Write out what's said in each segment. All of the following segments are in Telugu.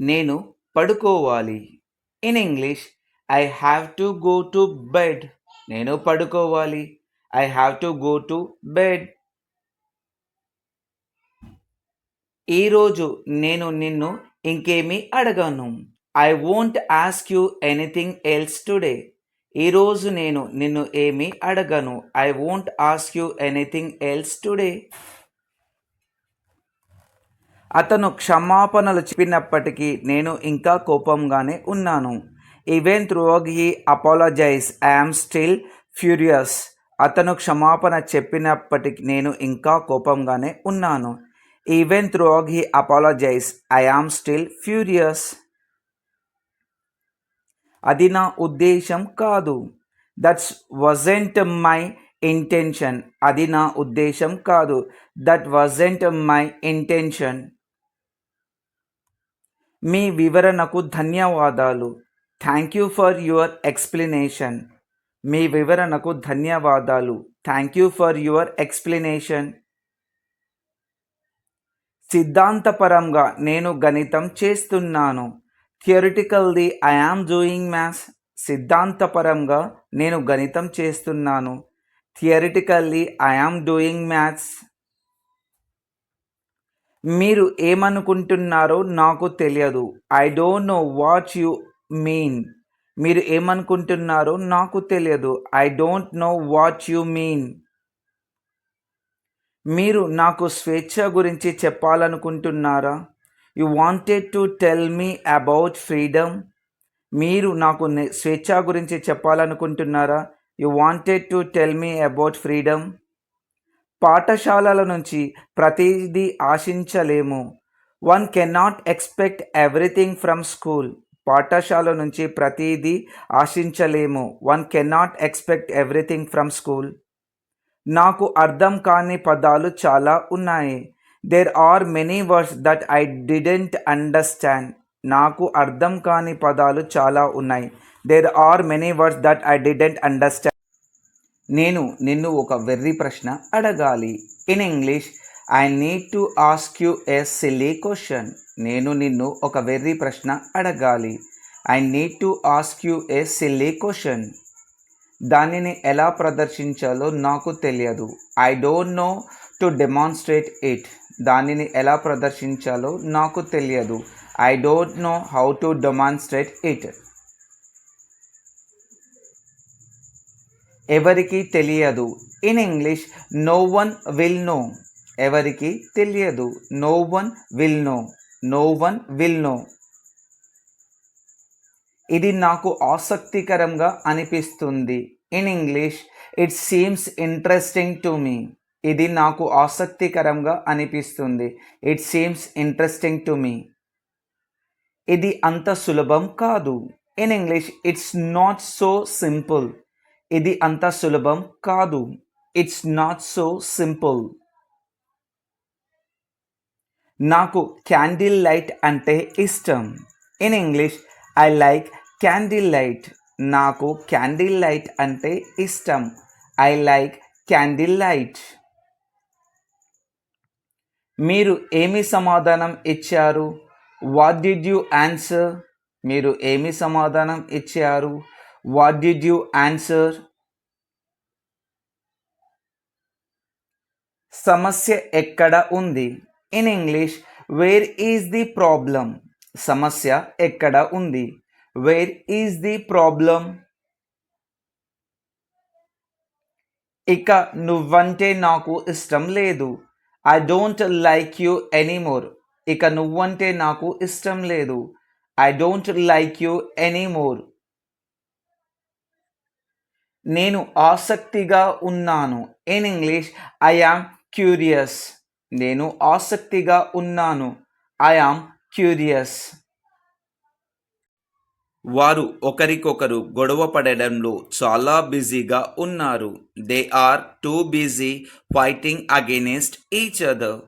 నేను పడుకోవాలి. In English I have to go to bed. నేను పడుకోవాలి. I have to go to bed. ఈరోజు నేను నిన్ను ఇంకేమీ అడగను. I won't ask you anything else today. ఈరోజు నేను నిన్ను ఏమీ అడగను. I won't ask you anything else today. అతను క్షమాపణలు చెప్పినప్పటికీ నేను ఇంకా కోపంగానే ఉన్నాను. ఈవెన్ త్రూఅగ్ he apologize I am still furious. అతను క్షమాపణ చెప్పినప్పటికీ నేను ఇంకా కోపంగానే ఉన్నాను. ఈవెన్ త్రూఅగ్ he apologize I am still furious. అది నా ఉద్దేశం కాదు. That's wasn't my intention. అది నా ఉద్దేశం కాదు. That wasn't my intention. మీ వివరణకు ధన్యవాదాలు. Thank you for your explanation. మీ వివరణకు ధన్యవాదాలు. Thank you for your explanation. సిద్ధాంతపరంగా నేను గణితం చేస్తున్నాను. Theoretically I am doing maths. సిద్ధాంతపరంగా నేను గణితం చేస్తున్నాను. Theoretically I am doing maths. మీరు ఏమనుకుంటున్నారో నాకు తెలియదు. I don't know what you mean. మీరు ఏమనుకుంటున్నారో నాకు తెలియదు. I don't know what you mean. మీరు నాకు స్వేచ్ఛ గురించి చెప్పాలనుకుంటున్నారా? You wanted to tell me about freedom. మీరు నాకు స్వేచ్ఛ గురించి చెప్పాలనుకుంటున్నారా? You wanted to tell me about freedom. పాఠశాలల నుంచి ప్రతిదీ ఆశించలేము. One cannot expect everything from school. పాఠశాల నుంచి ప్రతిదీ ఆశించలేము. One cannot expect everything from school. నాకు అర్థం కాని పదాలు చాలా ఉన్నాయి. There are many words that I didn't understand. నాకు అర్థం కాని పదాలు చాలా ఉన్నాయి. There are many words that I didn't understand. నేను నిన్ను ఒక వెర్రి ప్రశ్న అడగాలి. In English I need to ask you a silly question. నేను నిన్ను ఒక వెర్రి ప్రశ్న అడగాలి. I need to ask you a silly question. దానిని ఎలా ప్రదర్శించాలో నాకు తెలియదు. I don't know to demonstrate it. దానిని ఎలా ప్రదర్శించాలో నాకు తెలియదు. I don't know how to demonstrate it. ఎవరికి తెలియదు. In English no one will know. ఎవరికి తెలియదు. No one will know. No one will know. ఇది నాకు ఆసక్తికరంగా అనిపిస్తుంది. In English it seems interesting to me. ఇది నాకు ఆసక్తికరంగా అనిపిస్తుంది. It seems interesting to me. ఇది అంత సులభం కాదు. In English it's not so simple. ఇది అంత సులభం కాదు. It's not so simple. నాకు క్యాండిల్ లైట్ అంటే ఇష్టం. In English I like candle light. నాకు క్యాండిల్ లైట్ అంటే ఇష్టం. I like candle light. మీరు ఏమి సమాధానం ఇచ్చారు? What did you answer? మీరు ఏమి సమాధానం ఇచ్చారు? What did you answer? సమస్య ఎక్కడ ఉంది? In English where is the problem. సమస్య ఎక్కడ ఉంది? Where is the problem. ఇక నువ్వంటే నాకు ఇష్టం లేదు. I don't like you anymore. ఇక నువ్వంటే నాకు ఇష్టం లేదు. I don't like you anymore. నేను ఆసక్తిగా ఉన్నాను. In English I am curious. నేను ఆసక్తిగా ఉన్నాను. I am curious. వారు ఒకరికొకరు గొడవ పడడంలో చాలా బిజీగా ఉన్నారు. They are too busy fighting against each other.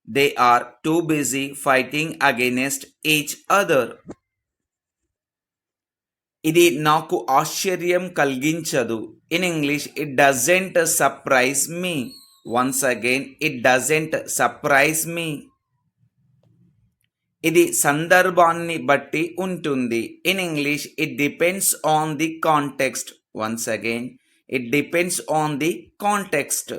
They are too busy fighting against each other. ఇది నాకు ఆశ్చర్యం కలిగించదు. In English it doesn't surprise me. Once again it doesn't surprise me. ఇది సందర్భాన్ని బట్టి ఉంటుంది. In English it depends on the context. Once again it depends on the context.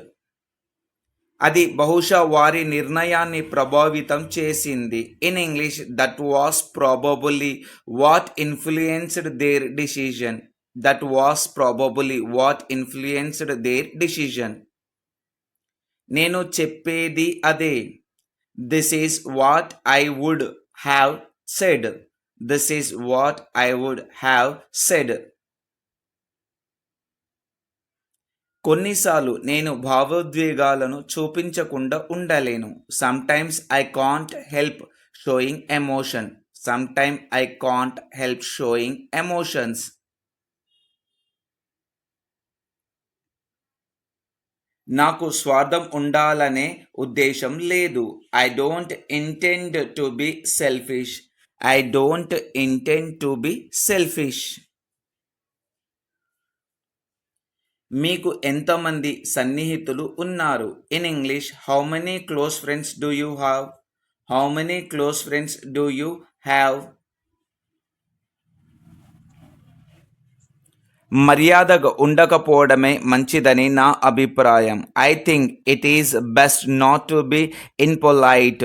అది బహుశా వారి నిర్ణయాన్ని ప్రభావితం చేసింది. In English that was probably what influenced their decision. That was probably what influenced their decision. నేను చెప్పేది అదే. This is what I would have said. This is what I would have said. కొన్నిసార్లు నేను భావోద్వేగాలను చూపించకుండా ఉండలేను. Sometimes I can't help sowing emotion. Sometime I can't help sowing emotions. నాకు స్వార్థం ఉండాలనే ఉద్దేశం లేదు. I don't intend to be selfish. I don't intend to be selfish. మీకు ఎంతమంది సన్నిహితులు ఉన్నారు? In English how many close friends do you have? How many close friends do you have? మర్యాదగా ఉండకపోవడమే మంచిదని నా అభిప్రాయం. I think it is best not to be impolite.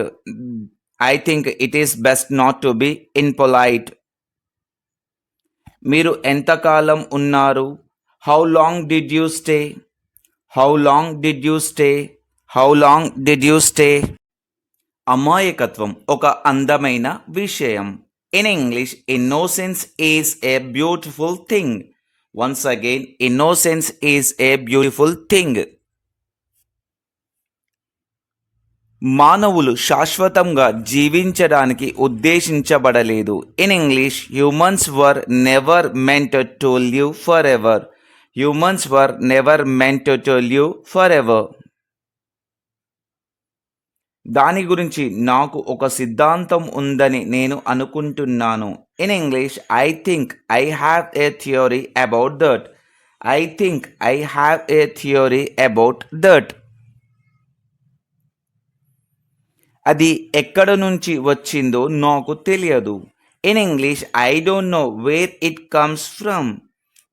I think it is best not to be impolite. మీరు ఎంతకాలం ఉన్నారు? How long did you stay? How long did you stay? How long did you stay? అమాయకత్వం ఒక అందమైన విషయం. In English innocence is a beautiful thing. Once again innocence is a beautiful thing. మానవులు శాశ్వతంగా జీవించడానికి ఉద్దేశించబడలేదు. In English humans were never meant to live for ever. Humans were never meant to live for ever. దాని గురించి నాకు ఒక సిద్ధాంతం ఉందని నేను అనుకుంటున్నాను. In English I think I have a theory about that. I think I have a theory about that. అది ఎక్కడ నుంచి వచ్చిందో నాకు తెలియదు. In English I don't know where it comes from.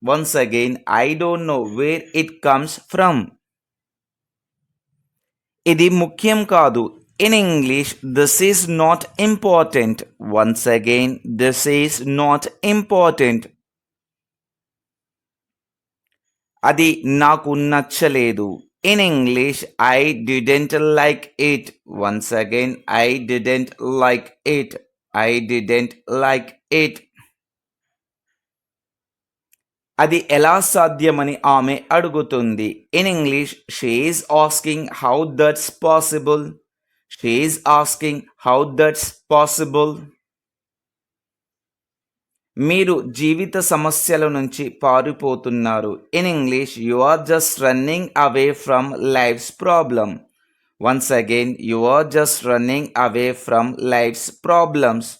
Once again I don't know where it comes from. ఇది ముఖ్యం కాదు. In English this is not important. Once again this is not important. అది నాకు నచ్చలేదు. In English I didn't like it. Once again I didn't like it. I didn't like it. అది ఎలా సాధ్యమని ఆమె అడుగుతుంది. In English she is asking how that's possible. She is asking how that's possible. మీరు జీవిత సమస్యల నుంచి పారిపోతున్నారు. In English you are just running away from life's problem. Once again you are just running away from life's problems.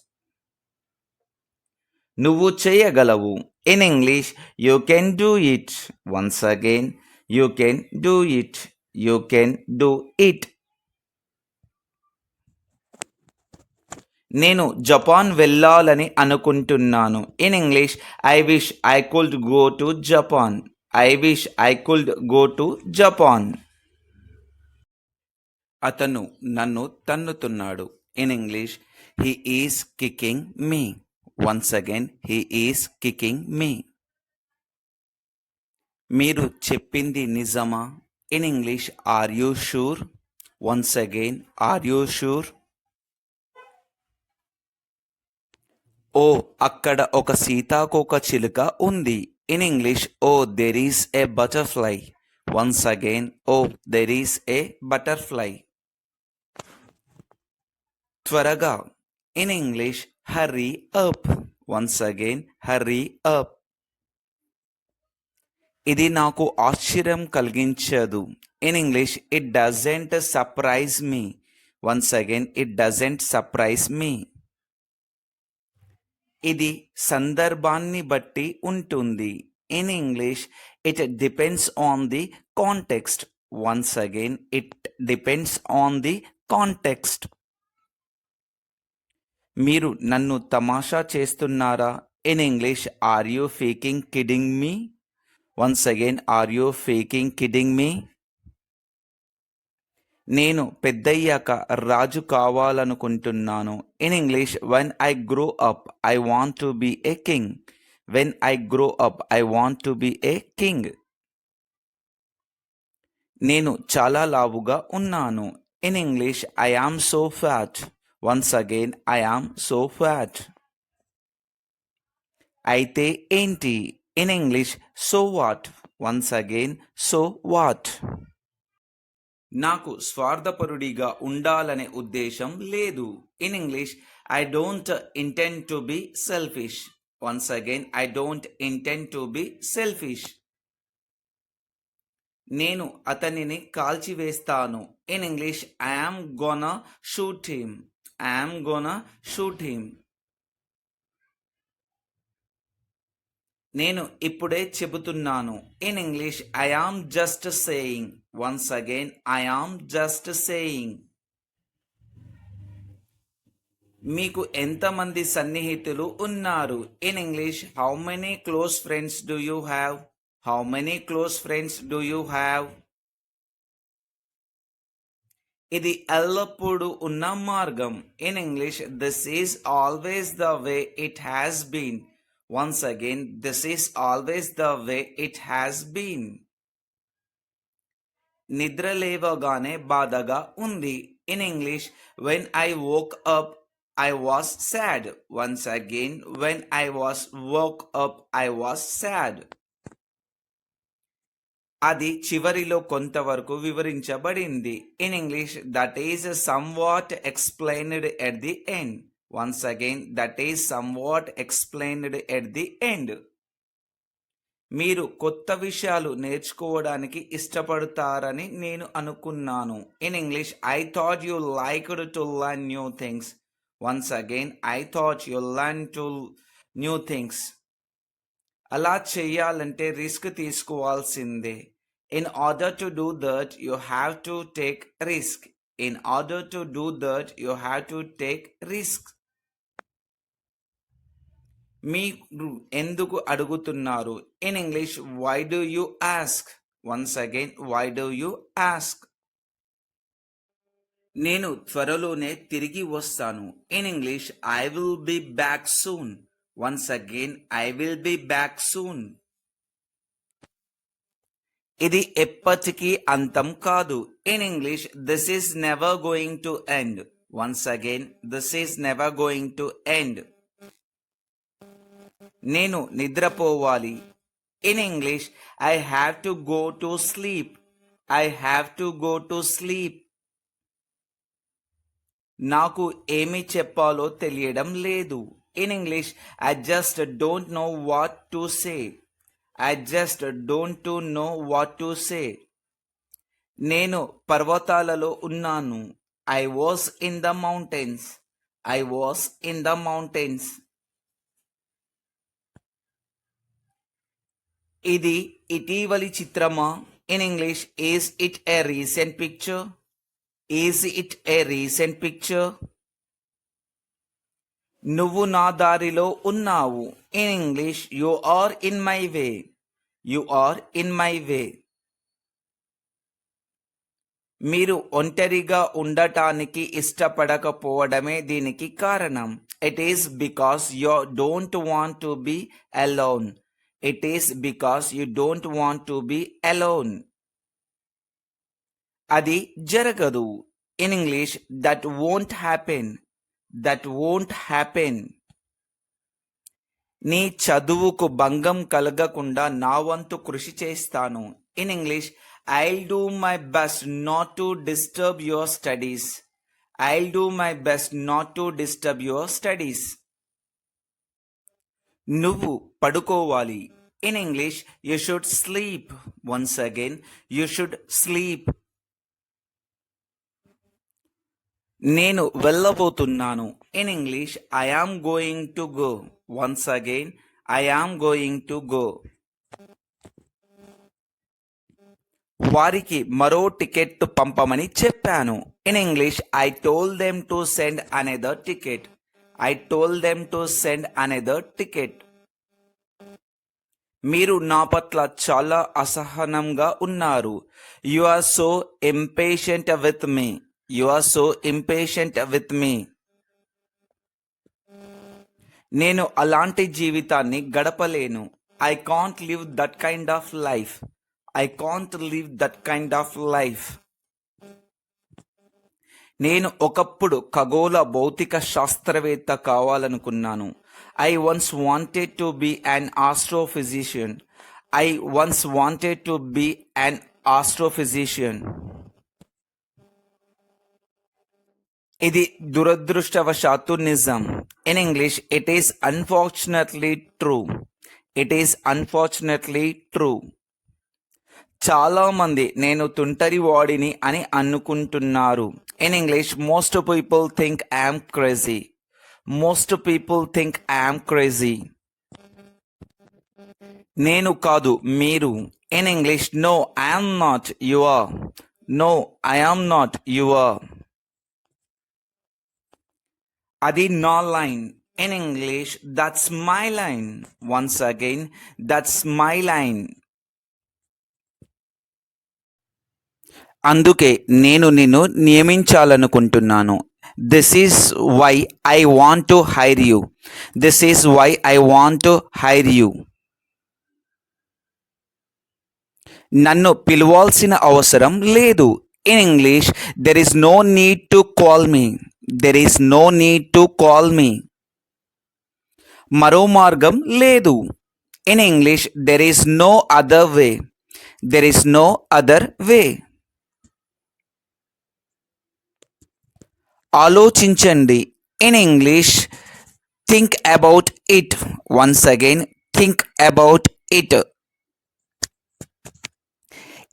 నువ్వు చేయగలవు. In English you can do it. Once again you can do it. You can do it. నేను జపాన్ వెళ్ళాలని అనుకుంటున్నాను. In English I wish I could go to Japan. I wish I could go to Japan. అతను నన్ను తన్నుతున్నాడు. In English he is kicking me. Once again he is kicking me. మీరు చెప్పింది నిజమా? In English are you sure? Once again are you sure? ఓ అక్కడ ఒక సీతాకోక చిలుక ఉంది. In English oh there is a butterfly. Once again oh there is a butterfly. త్వరగా. In English hurry up. Once again hurry up. ఇది నాకు ఆశ్చర్యం కలిగించదు. In English it doesn't surprise me. Once again it doesn't surprise me. ఇది సందర్భాన్ని బట్టి ఉంటుంది. In English it depends on the context. Once again it depends on the context. మీరు నన్ను తమాషా చేస్తున్నారా? In English, are you faking kidding me? Once again, are you faking kidding me? నేను పెద్దయ్యాక రాజు కావాలనుకుంటున్నాను. In English, when I grow up I want to be a king. When I grow up I want to be a king. నేను చాలా లావుగా ఉన్నాను. In English, I am so fat. Once again, I am so fat. అయితే ఏంటి? In English, so what. Once again, so what. నాకు స్వార్థపరుడిగా ఉండాలనే ఉద్దేశం లేదు. In English, I don't intend to be selfish. Once again, I don't intend to be selfish. నేను అతనిని కాల్చివేస్తాను. In English, I am gonna shoot him. I am gonna shoot him. నేను ఇప్పుడే చెబుతున్నాను. In English, I am just saying. Once again, I am just saying. మీకు ఎంతమంది సన్నిహితులు ఉన్నారు? In English, how many close friends do you have? How many close friends do you have? ఇది ఎల్లప్పుడూ ఉన్న మార్గం. In English, this is always the way it has been. Once again, this is always the way it has been. నిద్ర లేవగానే బాధగా ఉంది. In English, when I woke up I was sad. Once again, when I was woke up I was sad. అది చివరిలో కొంతవరకు వివరించబడింది. In English, that is somewhat explained at the end. Once again, that is somewhat explained at the end. మీరు కొత్త విషయాలు నేర్చుకోవడానికి ఇష్టపడతారని నేను అనుకున్నాను. In English, I thought you liked to learn new things. Once again, I thought you learn to new things. అలా చేయాలంటే రిస్క్ తీసుకోవాల్సిందే. In order to do that, you have to take risk. In order to do that, you have to take risk. మీరు ఎందుకు అడుగుతున్నారు? In English, why do you ask? Once again, why do you ask. నేను త్వరలోనే తిరిగి వస్తాను. In English, I will be back soon. Once again, I will be back soon. ఇది ఎప్పటికీ అంతం కాదు. In English, this is never going to end. Once again, this is never going to end. నేను నిద్రపోవాలి. In English, I have to go to sleep. I have to go to sleep. నాకు ఏమి చెప్పాలో తెలియడం లేదు. In English, I just don't know what to say. I just don't know what to say. నేను పర్వతాలలో ఉన్నాను. I was in the mountains. I was in the mountains. ఇది ఇటీవలి చిత్రమా? In English, is it a recent picture? Is it a recent picture? నువ్వు నా దారిలో ఉన్నావు. In English, you are in my way. You are in my way. మీరు ఒంటరిగా ఉండటానికి ఇష్టపడకపోవడమే దీనికి కారణం. It is because you don't want to be alone. It is because you don't want to be alone. అది జరగదు. In English, that won't happen. That won't happen. నీ చదువుకు భంగం కలగకుండా నా వంతు కృషి చేస్తాను. In English, I'll do my best not to disturb your studies. I'll do my best not to disturb your studies. నువ్వు పడుకోవాలి. In English, you should sleep. Once again, you should sleep. నేను వెళ్ళబోతున్నాను. In English, I am going to go. Once again, I am going to go. వారికి మరో టికెట్ పంపమని చెప్పాను. In English, I told them to send another ticket. I told them to send another ticket. మీరు నా పట్ల చాలా అసహనంగా ఉన్నారు. You are so impatient with me. You are so impatient with me. నేను అలాంటి జీవితాన్ని గడపలేను. I can't live that kind of life. I can't live that kind of life. నేను ఒకప్పుడు ఖగోళ భౌతిక శాస్త్రవేత్త కావాలనుకున్నాను. I once wanted to be an astrophysician. I once wanted to be an astrophysician. ఇది దురదృష్టవశాత్తు నిజం. In English it is unfortunately true. It is unfortunately true. చాలా మంది నేను తుంటరి వాడిని అని అనుకుంటున్నారు. In English most people think I'm crazy. Most people think I'm crazy. నేను కాదు, మీరు. In English no I'm not, you are. No I'm not, you are. అది నా line. In English that's my line. Once again, that's my line. అందుకే నేను నిన్ను నియమించాలనుకుంటున్నాను. This is why I want to hire you. This is why I want to hire you. నన్ను పిలవాల్సిన అవసరం లేదు. In English there is no need to call me. There is no need to call me. మరో మార్గం లేదు. In English there is no other way. There is no other way. ఆలోచించండి. In English think about it. Once again, think about it.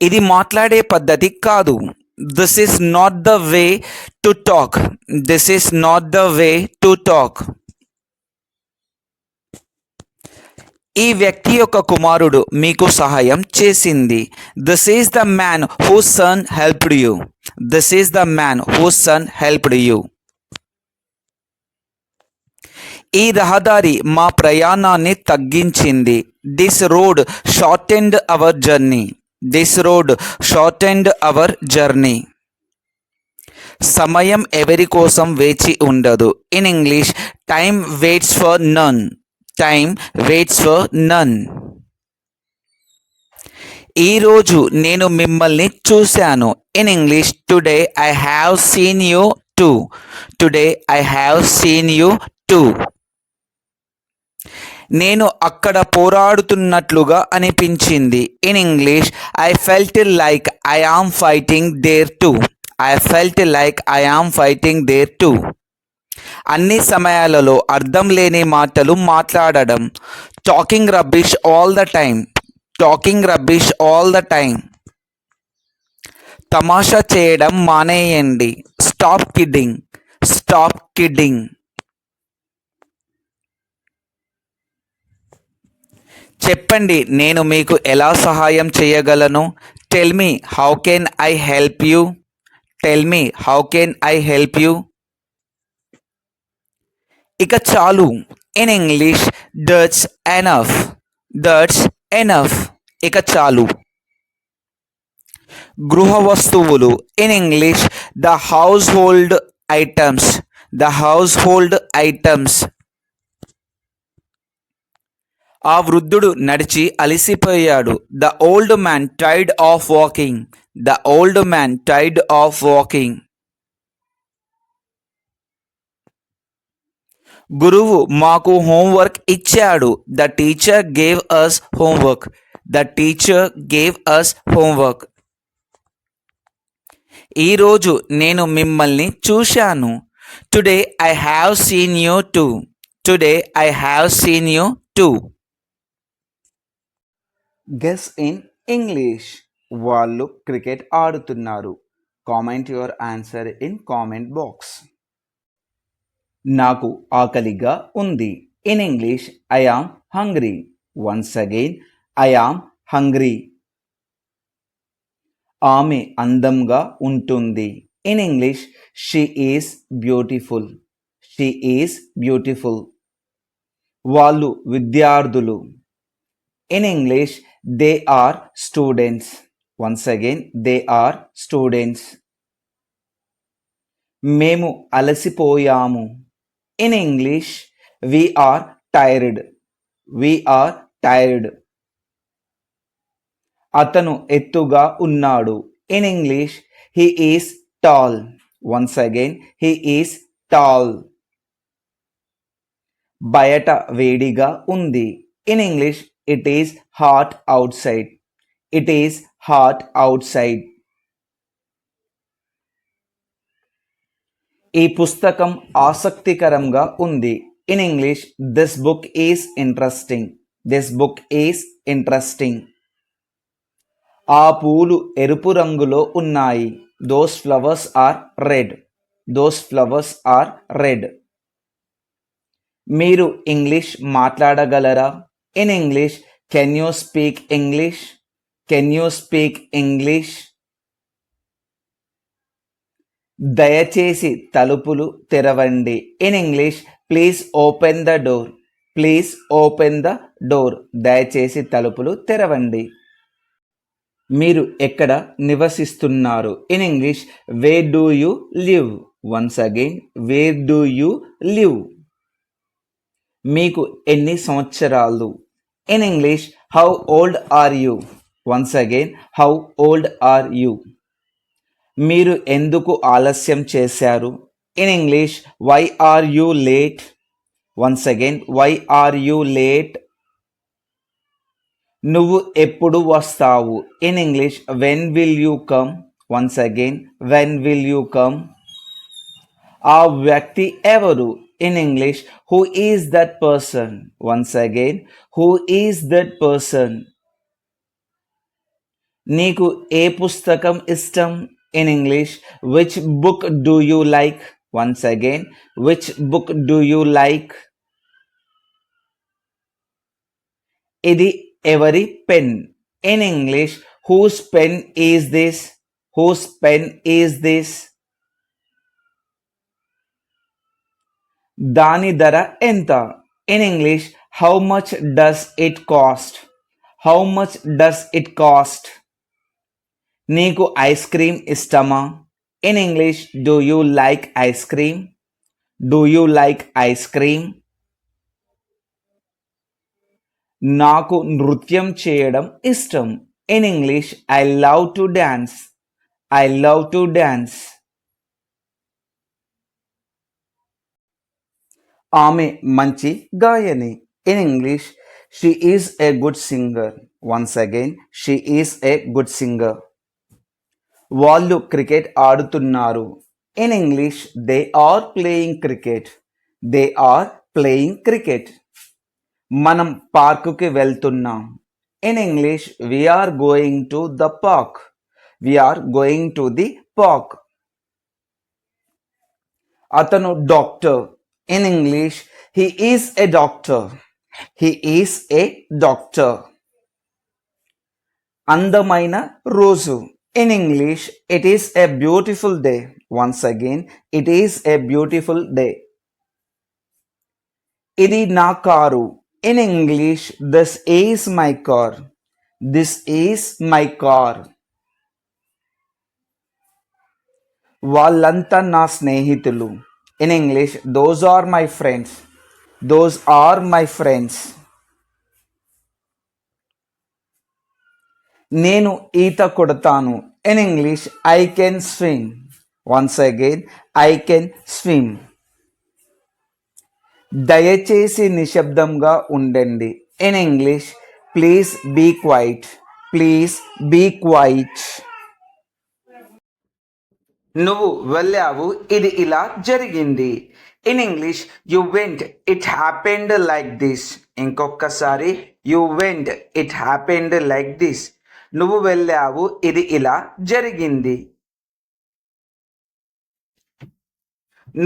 ఇది మాట్లాడే పద్ధతి కాదు. This is not the way to talk. This is not the way to talk. ఈ వ్యక్తి యొక్క కుమారుడు మీకు సహాయం చేసింది. This is the man whose son helped you. This is the man whose son helped you. ఈ రహదారి మా ప్రయాణాన్ని తగ్గించింది. This road shortened our journey. This road shortened our journey. సమయం ఎవరి కోసం వేచి ఉండదు. In English time waits for none. Time waits for none. ఈరోజు నేను మిమ్మల్ని చూశాను. In English today I have seen you too. Today I have seen you too. నేను అక్కడ పోరాడుతున్నట్లుగా అనిపించింది. In English I felt like I am fighting there too. I felt like I am fighting there to. అన్ని సమయాలలో అర్థం లేని మాటలు మాట్లాడడం. Talking rubbish all the time. Talking rubbish all the time. తమాషా చేయడం మానేయండి. Stop kidding. Stop kidding. చెప్పండి, నేను మీకు ఎలా సహాయం చేయగలను. Tell me how can I help you. Tell me how can I help you. ఇక చాలు. In English that's enough. That's enough. ఇక చాలు. గృహ వస్తువులు. In English the house hold items. The house hold items. ఆ వృద్ధుడు నడిచి అలసిపోయాడు. The old man tired of walking. The old man tired of walking. గురువు మాకు హోంవర్క్ ఇచ్చాడు. The teacher gave us homework. The teacher gave us homework. ఈరోజు నేను మిమ్మల్ని చూశాను. Today I have seen you too. Today I have seen you too. Guess in English. వాళ్ళు క్రికెట్ ఆడుతున్నారు. Comment your answer in comment box. నాకు ఆకలిగా ఉంది. In English I am hungry. Once again, I am hungry. ఆమె అందంగా ఉంటుంది. In English she is beautiful. She is beautiful. వాళ్ళు విద్యార్థులు. In English they are students. Once again they are students. మేము అలసిపోయాము. In English we are tired. We are tired. అతను ఎత్తుగా ఉన్నాడు. In English he is tall. Once again he is tall. బయట వేడిగా ఉంది. In English it is hot outside. It is hot outside. ఈ పుస్తకం ఆసక్తికరంగా ఉంది. In English this book is interesting. This book is interesting. ఆ పూలు ఎరుపు రంగులో ఉన్నాయి. Those flowers are red. Those flowers are red. మీరు ఇంగ్లీష్ మాట్లాడగలరా? In English can you speak English? Can you speak English? దయచేసి తలుపులు తెరవండి. In English please open the door. Please open the door. దయచేసి తలుపులు తెరవండి. మీరు ఎక్కడ నివసిస్తున్నారు? In English where do you live? Once again where do you live. మీకు ఎన్ని సంవత్సరాలు? In English how old are you? Once again how old are you. మీరు ఎందుకు ఆలస్యం చేశారు? In English why are you late? Once again why are you late. నువ్వు ఎప్పుడు వస్తావు? In English when will you come? Once again when will you come. ఆ వ్యక్తి ఎవరు? In English who is that person? Once again who is that person. నీకు ఏ పుస్తకం ఇష్టం? In English which book do you like? Once again which book do you like. ఇది ఎవరి pen? In English whose pen is this? Whose pen is this. దాని ధర ఎంత? In English how much does it cost? How much does it cost. నీకు ఐస్ క్రీమ్ ఇష్టమా? In English do you like ice cream? Do you like ice cream. నాకు నృత్యం చేయడం ఇష్టం. In English I love to dance. I love to dance. ఆమె మంచి గాయని. In English she is a good singer. Once again she is a good singer. వాళ్ళు క్రికెట్ ఆడుతున్నారు. In English they are playing cricket. They are playing cricket. మనం పార్కుకి వెళ్తున్నాం. In English we are going to the park. We are going to the park. అతను doctor. In English he is a doctor. He is a doctor. అందమైన రోజు. In English it is a beautiful day. Once again it is a beautiful day. ఇది నా car. In English this is my car. This is my car. వాళ్ళంతా నా స్నేహితులు. In English those are my friends. Those are my friends. నేను ఈత కొడతాను. In English I can swim. Once again I can swim. దయచేసి నిశ్శబ్దంగా ఉండండి. In English please be quiet. Please be quiet. నువ్వు వెళ్ళావు, ఇది ఇలా జరిగింది. In English you went, it happened like this. ఇంకొకసారి you went, it happened like this. నువ్వు వెళ్ళావు, ఇది ఇలా జరిగింది.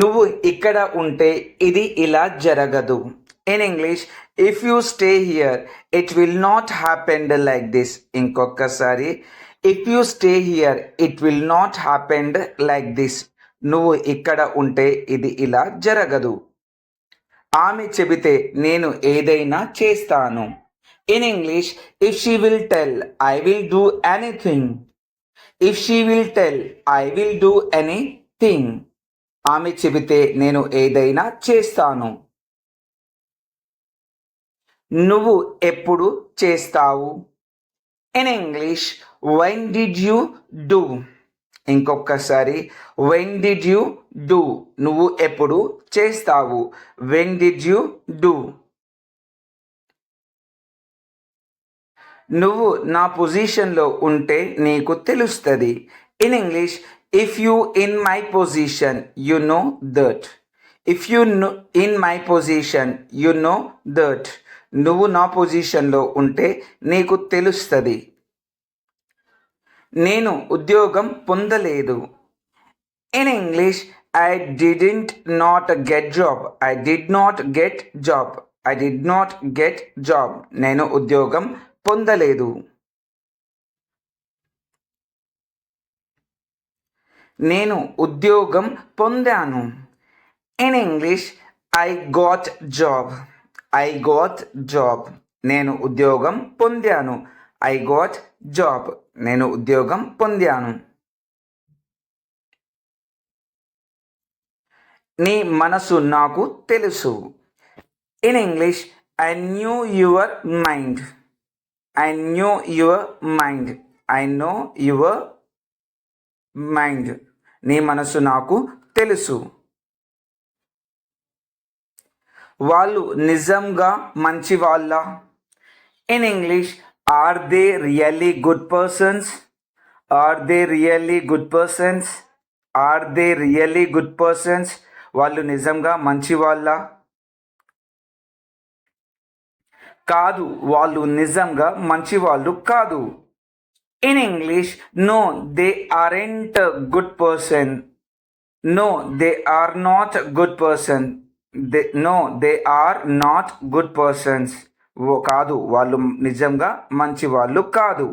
నువ్వు ఇక్కడ ఉంటే ఇది ఇలా జరగదు. In English if you stay here it will not happened like this. ఇంకొకసారి if you stay here it will not happened like this. నువ్వు ఇక్కడ ఉంటే ఇది ఇలా జరగదు. ఆమె చెబితే నేను ఏదైనా చేస్తాను. In English, if she will tell I will do anything. If she will tell I will do anything. ఆమె చెబితే నేను ఏదైనా చేస్తాను. నువ్వు ఎప్పుడు చేస్తావు? In English, when did you do. ఇంకొకసారి, వెన్ డిడ్ యూ డూ. నువ్వు ఎప్పుడు చేస్తావు? When did you do. నువ్వు నా పొజిషన్లో ఉంటే నీకు తెలుస్తుంది. In English, if you in my position you know that. If you in my position you know that. నువ్వు నా పొజిషన్లో ఉంటే నీకు తెలుస్తుంది. నేను ఉద్యోగం పొందలేదు. In English, I did not get job. I did not get job. I did not get job. నేను ఉద్యోగం పొందలేదు. నేను ఉద్యోగం పొందాను. In English, I got job. I got job. నేను ఉద్యోగం పొందాను. I got job. నేను ఉద్యోగం పొందాను. నీ మనసు నాకు తెలుసు. In English, I knew your mind. I knew your mind. I know your mind. నీ మనసు నాకు తెలుసు. వాళ్ళు నిజంగా మంచివాళ్ళ? In English, are they really good persons. Are they really good persons. Are they really good persons. వాళ్ళు నిజంగా మంచివాళ్ళ? కాదు, వాళ్ళు నిజంగా మంచివాళ్ళు కాదు. In English, no they aren't good person. No they are not good person. No they are not good persons. కాదు, వాళ్ళు నిజంగా మంచి వాళ్ళు కాదు.